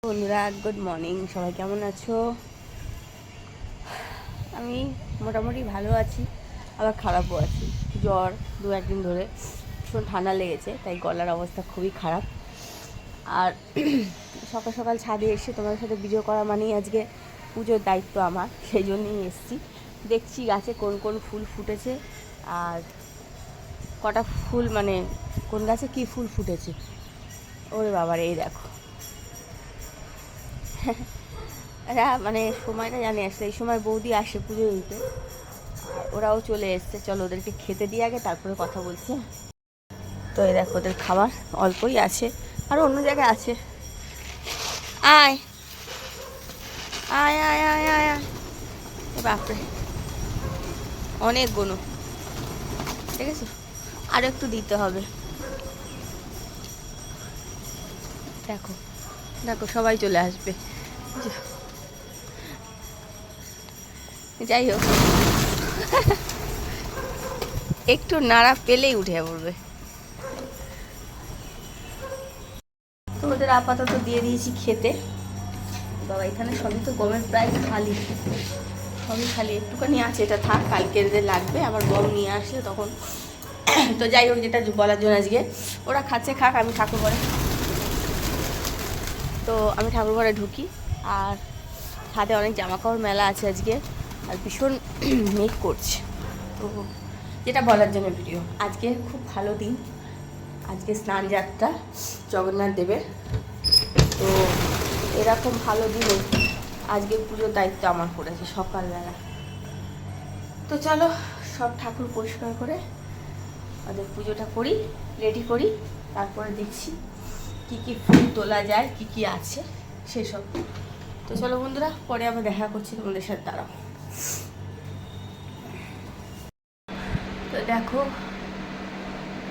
বন্ধুরা, good morning. সবাই কেমন আছো? আমি মোটামুটি ভালো আছি, আবার খারাপও আছি। জ্বর 1-2 দিন ধরে, ভীষণ ঠান্ডা লেগেছে, তাই গলার অবস্থা খুবই খারাপ। আর সকাল সকাল ছাদে এসে তোমাদের সাথে ভিডিও করা মানেই আজকে পুজোর দায়িত্ব আমার, সেই জন্যই এসেছি। দেখছি গাছে কোন কোন ফুল ফুটেছে আর কটা ফুল, মানে কোন গাছে কী ফুল ফুটেছে। ওরে বাবার, এই দেখো। এরা মানে সময়টা জানে আসলে এই সময় বৌদি আসে পুজো দিতে, ওরাও চলে এসছে। চলো ওদেরকে খেতে দিয়ে আগে, তারপরে কথা বলছি। তো এই দেখো ওদের খাবার অল্পই আছে, আর অন্য জায়গায় আছে। আয় আয় আয় আয় আয় আয়। বাপরে, অনেক গুণ, ঠিক আছে, আরও একটু দিতে হবে। দেখো দেখো, সবাই চলে আসবে। যাই হোক, একটু নাড়া পেলেই উঠে পড়বে। তো ওদের আপাতত দিয়ে দিয়েছি খেতে। বাবা, এখানে সবই তো গমের প্রায় খালি, সবই খালি, একটুখানি আছে, এটা থাক, কালকে যে লাগবে আবার গম নিয়ে আসলে তখন। তো যাই হোক, যেটা বলার জন্য আজকে, ওরা খাচ্ছে খাক, আমি ঠাকুর ঘরে, তো আমি ঠাকুর ঘরে ঢুকি। আর ছাদে অনেক জামাকাপড় মেলা আছে আজকে, আর ভীষণ মেঘ করছে। তো যেটা বলার জন্য ভিডিও, আজকে খুব ভালো দিন, আজকে স্নান যাত্রা জগন্নাথ দেবের। তো এরকম ভালো দিনে আজকে পুজোর দায়িত্ব আমার পড়েছে সকালবেলা। তো চলো সব ঠাকুর পরিষ্কার করে ওদের পুজোটা করি, রেডি করি, তারপরে দেখছি কি কি ফুল তোলা যায়, কি কি আছে সেসব। তো চলো বন্ধুরা, পরে আমি দেখা করছি তোমাদের সাথে, দাঁড়াও। তো দেখো,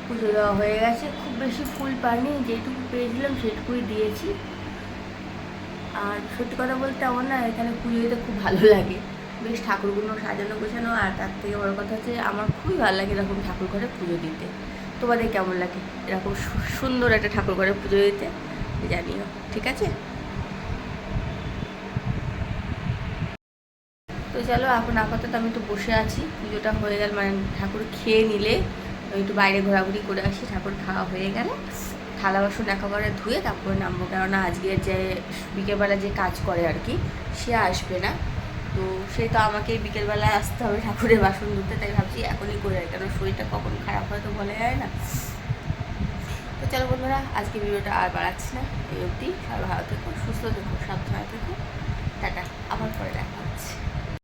পুজো দেওয়া হয়ে গেছে, খুব বেশি ফুল পাইনি, যেটুকু পেয়েছিলাম সেটুকুই দিয়েছি। আর সত্যি কথা বলতে আমার না এখানে পুজো দিতে খুব ভালো লাগে, বেশ ঠাকুরগুলো সাজানো গোছানো। আর তার থেকে বড় কথা হচ্ছে আমার খুবই ভালো লাগে এরকম ঠাকুর ঘরে পুজো দিতে। তোমাদের কেমন লাগে এরকম সুন্দর একটা ঠাকুর ঘরে পুজো দিতে জানিও, ঠিক আছে? তো চলো, এখন আপাতত আমি একটু বসে আছি, পুজোটা হয়ে গেল, মানে ঠাকুর খেয়ে নিলে আমি একটু বাইরে ঘোরাঘুরি করে আসি। ঠাকুর খাওয়া হয়ে গেলে থালা বাসন একেবারে ধুয়ে তারপরে নামবো, কেননা আজকে যে বিকেলবেলা যে কাজ করে আর কি, সে আসবে না। তো সে তো আমাকে বিকেলবেলায় আসতে হবে ঠাকুরের বাসন ধুতে, তাই ভাবছি এখনই করে, কেন শরীরটা কখন খারাপ হয় তো বলা যায় না। তো চলো বন্ধুরা, আজকে ভিডিওটা আর বাড়াচ্ছি না, এই অবধি। সবাই ভালো থেকো, সুস্থ থেকো, সাবধানে থেকো।